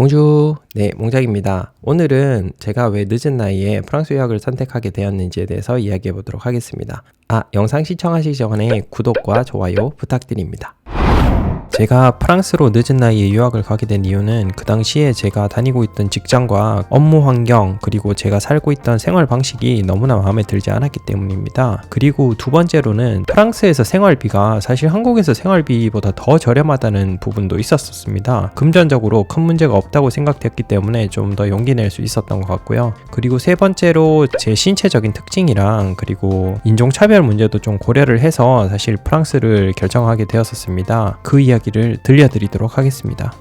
봉주, 네, 몽작입니다. 오늘은 제가 왜 늦은 나이에 프랑스 유학을 선택하게 되었는지에 대해서 이야기해 보도록 하겠습니다. 영상 시청하시기 전에 구독과 좋아요 부탁드립니다. 제가 프랑스로 늦은 나이에 유학을 가게 된 이유는 그 당시에 제가 다니고 있던 직장과 업무 환경, 그리고 제가 살고 있던 생활 방식이 너무나 마음에 들지 않았기 때문입니다. 그리고 두 번째로는 프랑스에서 생활비가 사실 한국에서 생활비보다 더 저렴하다는 부분도 있었습니다. 금전적으로 큰 문제가 없다고 생각됐기 때문에 좀 더 용기 낼 수 있었던 것 같고요. 그리고 세 번째로 제 신체적인 특징이랑 그리고 인종차별 문제도 좀 고려를 해서 사실 프랑스를 결정하게 되었었습니다. 그 이야기를 들려드리도록 하겠습니다.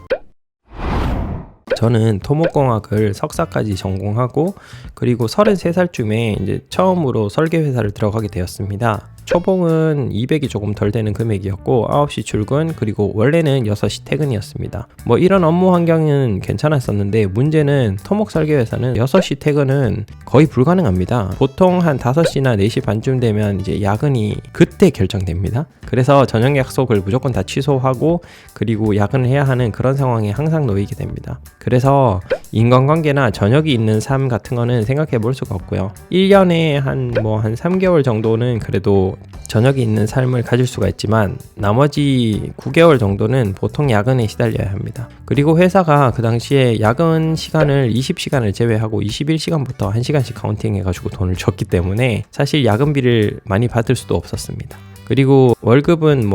저는 토목공학을 석사까지 전공하고 그리고 33살쯤에 이제 처음으로 설계회사를 들어가게 되었습니다. 초봉은 200이 조금 덜 되는 금액이었고 9시 출근, 그리고 원래는 6시 퇴근이었습니다. 이런 업무 환경은 괜찮았었는데 문제는 토목 설계회사는 6시 퇴근은 거의 불가능합니다. 보통 한 5시나 4시 반쯤 되면 이제 야근이 그때 결정됩니다. 그래서 저녁 약속을 무조건 다 취소하고 그리고 야근을 해야 하는 그런 상황에 항상 놓이게 됩니다. 그래서 인간관계나 저녁이 있는 삶 같은 거는 생각해 볼 수가 없고요. 1년에 한 3개월 정도는 그래도 저녁이 있는 삶을 가질 수가 있지만 나머지 9개월 정도는 보통 야근에 시달려야 합니다. 그리고 회사가 그 당시에 야근 시간을 20시간을 제외하고 21시간부터 1시간씩 카운팅해가지고 돈을 줬기 때문에 사실 야근비를 많이 받을 수도 없었습니다. 그리고 월급은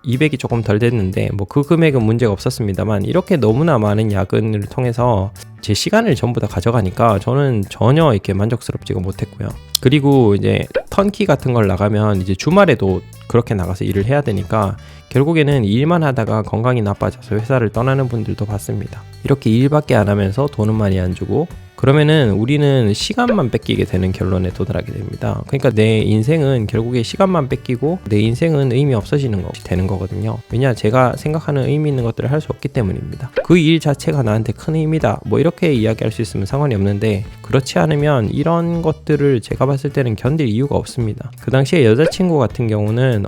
200이 조금 덜 됐는데 그 금액은 문제가 없었습니다만 이렇게 너무나 많은 야근을 통해서 제 시간을 전부 다 가져가니까 저는 전혀 이렇게 만족스럽지가 못했고요. 그리고 이제 턴키 같은 걸 나가면 이제 주말에도 그렇게 나가서 일을 해야 되니까 결국에는 일만 하다가 건강이 나빠져서 회사를 떠나는 분들도 봤습니다. 이렇게 일밖에 안 하면서 돈은 많이 안 주고 그러면은 우리는 시간만 뺏기게 되는 결론에 도달하게 됩니다. 그러니까 내 인생은 결국에 시간만 뺏기고 내 인생은 의미 없어지는 것이 되는 거거든요. 왜냐, 제가 생각하는 의미 있는 것들을 할 수 없기 때문입니다. 그 일 자체가 나한테 큰 의미다, 이렇게 이야기할 수 있으면 상관이 없는데 그렇지 않으면 이런 것들을 제가 봤을 때는 견딜 이유가 없습니다. 그 당시에 여자친구 같은 경우는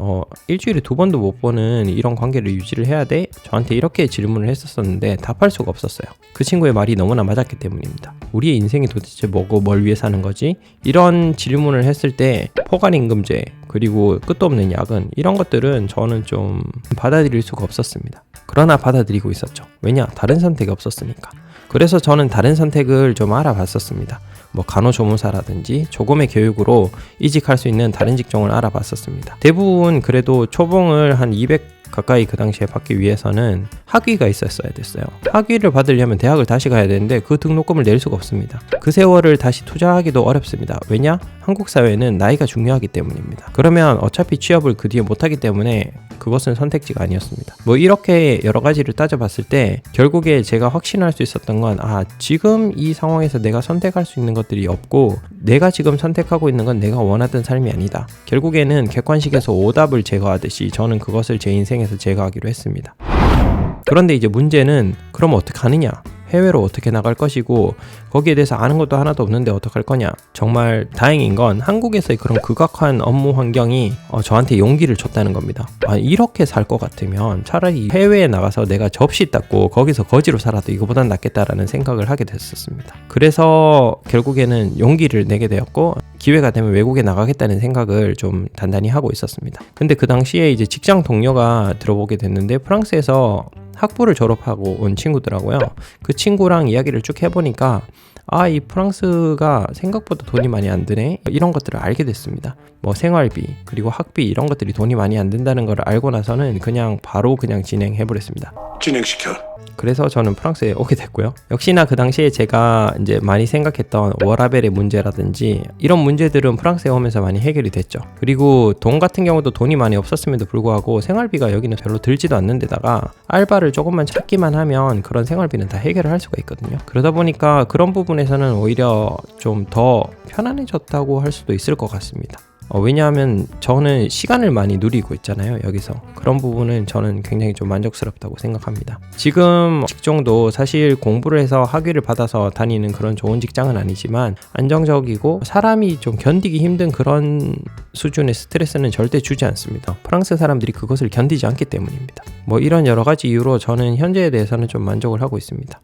일주일에 2번도 못 보는 이런 관계를 유지를 해야 돼? 저한테 이렇게 질문을 했었었는데 답할 수가 없었어요. 그 친구의 말이 너무나 맞았기 때문입니다. 우리의 인생이 도대체 뭐고 뭘 위해 사는 거지? 이런 질문을 했을 때 포괄임금제 그리고 끝도 없는 야근, 이런 것들은 저는 좀 받아들일 수가 없었습니다. 그러나 받아들이고 있었죠. 왜냐? 다른 선택이 없었으니까. 그래서 저는 다른 선택을 좀 알아봤었습니다. 간호조무사라든지 조금의 교육으로 이직할 수 있는 다른 직종을 알아봤었습니다. 대부분 그래도 초봉을 한 200 가까이 그 당시에 받기 위해서는 학위가 있었어야 됐어요. 학위를 받으려면 대학을 다시 가야 되는데 그 등록금을 낼 수가 없습니다. 그 세월을 다시 투자하기도 어렵습니다. 왜냐? 한국 사회는 나이가 중요하기 때문입니다. 그러면 어차피 취업을 그 뒤에 못하기 때문에 그것은 선택지가 아니었습니다. 이렇게 여러 가지를 따져봤을 때 결국에 제가 확신할 수 있었던 건 지금 이 상황에서 내가 선택할 수 있는 것들이 없고 내가 지금 선택하고 있는 건 내가 원하던 삶이 아니다. 결국에는 객관식에서 오답을 제거하듯이 저는 그것을 제 인생에서 제거하기로 했습니다. 그런데 이제 문제는 그럼 어떻게 하느냐? 해외로 어떻게 나갈 것이고 거기에 대해서 아는 것도 하나도 없는데 어떡할 거냐. 정말 다행인 건 한국에서의 그런 극악한 업무 환경이 저한테 용기를 줬다는 겁니다. 이렇게 살 것 같으면 차라리 해외에 나가서 내가 접시 닦고 거기서 거지로 살아도 이거보단 낫겠다라는 생각을 하게 됐었습니다. 그래서 결국에는 용기를 내게 되었고 기회가 되면 외국에 나가겠다는 생각을 좀 단단히 하고 있었습니다. 근데 그 당시에 이제 직장 동료가 들어보게 됐는데 프랑스에서 학부를 졸업하고 온 친구더라고요. 그 친구랑 이야기를 쭉 해보니까 이 프랑스가 생각보다 돈이 많이 안 드네, 이런 것들을 알게 됐습니다. 생활비 그리고 학비 이런 것들이 돈이 많이 안 든다는 걸 알고 나서는 바로 진행해버렸습니다. 진행시켜. 그래서 저는 프랑스에 오게 됐고요. 역시나 그 당시에 제가 이제 많이 생각했던 워라벨의 문제라든지 이런 문제들은 프랑스에 오면서 많이 해결이 됐죠. 그리고 돈 같은 경우도 돈이 많이 없었음에도 불구하고 생활비가 여기는 별로 들지도 않는 데다가 알바를 조금만 찾기만 하면 그런 생활비는 다 해결을 할 수가 있거든요. 그러다 보니까 그런 부분에서는 오히려 좀 더 편안해졌다고 할 수도 있을 것 같습니다. 왜냐하면 저는 시간을 많이 누리고 있잖아요. 여기서 그런 부분은 저는 굉장히 좀 만족스럽다고 생각합니다. 지금 직종도 사실 공부를 해서 학위를 받아서 다니는 그런 좋은 직장은 아니지만 안정적이고 사람이 좀 견디기 힘든 그런 수준의 스트레스는 절대 주지 않습니다. 프랑스 사람들이 그것을 견디지 않기 때문입니다. 이런 여러 가지 이유로 저는 현재에 대해서는 좀 만족을 하고 있습니다.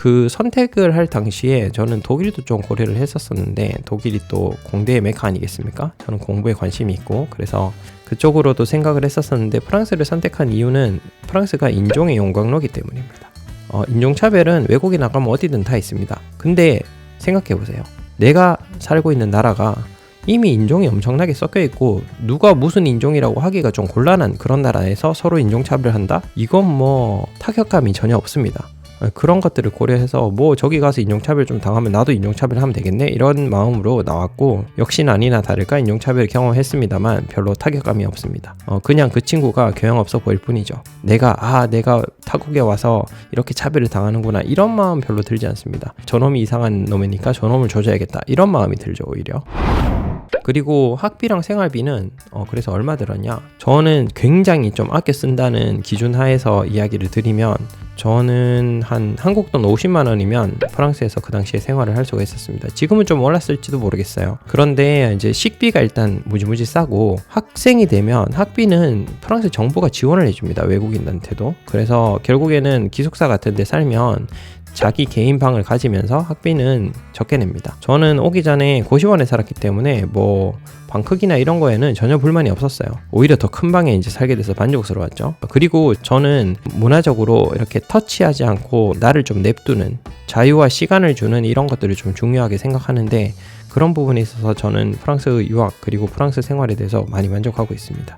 그 선택을 할 당시에 저는 독일도 좀 고려를 했었었는데 독일이 또 공대의 메카 아니겠습니까? 저는 공부에 관심이 있고 그래서 그쪽으로도 생각을 했었었는데 프랑스를 선택한 이유는 프랑스가 인종의 용광로이기 때문입니다. 인종차별은 외국에 나가면 어디든 다 있습니다. 근데 생각해보세요. 내가 살고 있는 나라가 이미 인종이 엄청나게 섞여 있고 누가 무슨 인종이라고 하기가 좀 곤란한 그런 나라에서 서로 인종차별을 한다? 이건 뭐 타격감이 전혀 없습니다. 그런 것들을 고려해서 뭐 저기 가서 인종차별 좀 당하면 나도 인종차별 하면 되겠네 이런 마음으로 나왔고 역시나 아니나 다를까 인종차별 경험했습니다만 별로 타격감이 없습니다. 그냥 그 친구가 교양 없어 보일 뿐이죠. 내가 타국에 와서 이렇게 차별을 당하는구나 이런 마음 별로 들지 않습니다. 저놈이 이상한 놈이니까 저놈을 조져야겠다 이런 마음이 들죠 오히려. 그리고 학비랑 생활비는 그래서 얼마 들었냐? 저는 굉장히 좀 아껴 쓴다는 기준 하에서 이야기를 드리면 저는 한국 돈 50만 원이면 프랑스에서 그 당시에 생활을 할 수가 있었습니다. 지금은 좀 올랐을지도 모르겠어요. 그런데 이제 식비가 일단 무지무지 싸고 학생이 되면 학비는 프랑스 정부가 지원을 해줍니다. 외국인한테도. 그래서 결국에는 기숙사 같은 데 살면 자기 개인 방을 가지면서 학비는 적게 냅니다. 저는 오기 전에 고시원에 살았기 때문에 뭐 방 크기나 이런 거에는 전혀 불만이 없었어요. 오히려 더 큰 방에 이제 살게 돼서 만족스러웠죠. 그리고 저는 문화적으로 이렇게 터치하지 않고 나를 좀 냅두는 자유와 시간을 주는 이런 것들을 좀 중요하게 생각하는데 그런 부분에 있어서 저는 프랑스 유학 그리고 프랑스 생활에 대해서 많이 만족하고 있습니다.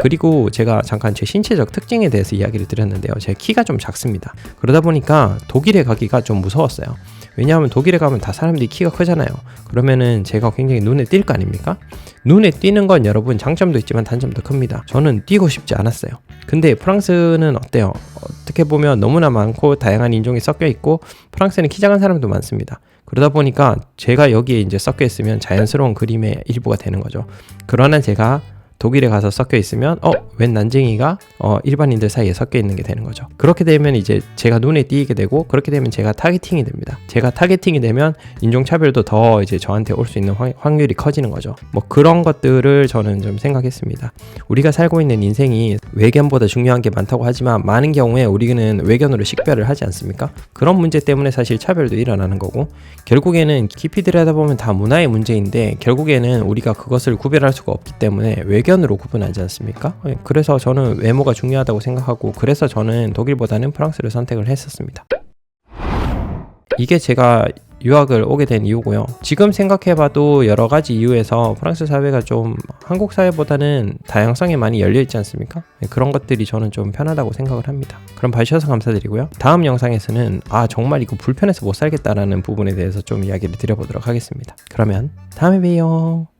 그리고 제가 잠깐 제 신체적 특징에 대해서 이야기를 드렸는데요. 제 키가 좀 작습니다. 그러다 보니까 독일에 가기가 좀 무서웠어요. 왜냐하면 독일에 가면 다 사람들이 키가 크잖아요. 그러면은 제가 굉장히 눈에 띌 거 아닙니까? 눈에 띄는 건 여러분 장점도 있지만 단점도 큽니다. 저는 뛰고 싶지 않았어요. 근데 프랑스는 어때요? 어떻게 보면 너무나 많고 다양한 인종이 섞여 있고 프랑스는 키 작은 사람도 많습니다. 그러다 보니까 제가 여기에 이제 섞여 있으면 자연스러운 그림의 일부가 되는 거죠. 그러나 제가 독일에 가서 섞여 있으면 웬 난쟁이가 일반인들 사이에 섞여 있는 게 되는 거죠. 그렇게 되면 이제 제가 눈에 띄게 되고 그렇게 되면 제가 타겟팅이 됩니다. 제가 타겟팅이 되면 인종차별도 더 이제 저한테 올 수 있는 확률이 커지는 거죠. 뭐 그런 것들을 저는 좀 생각했습니다. 우리가 살고 있는 인생이 외견보다 중요한 게 많다고 하지만 많은 경우에 우리는 외견으로 식별을 하지 않습니까? 그런 문제 때문에 사실 차별도 일어나는 거고 결국에는 깊이 들여다보면 다 문화의 문제인데 결국에는 우리가 그것을 구별할 수가 없기 때문에 외견으로 구분하지 않습니까? 그래서 저는 외모가 중요하다고 생각하고 그래서 저는 독일보다는 프랑스를 선택을 했었습니다. 이게 제가 유학을 오게 된 이유고요. 지금 생각해봐도 여러 가지 이유에서 프랑스 사회가 좀 한국 사회보다는 다양성에 많이 열려있지 않습니까? 그런 것들이 저는 좀 편하다고 생각을 합니다. 그럼 봐주셔서 감사드리고요. 다음 영상에서는 정말 이거 불편해서 못 살겠다라는 부분에 대해서 좀 이야기를 드려보도록 하겠습니다. 그러면 다음에 봬요.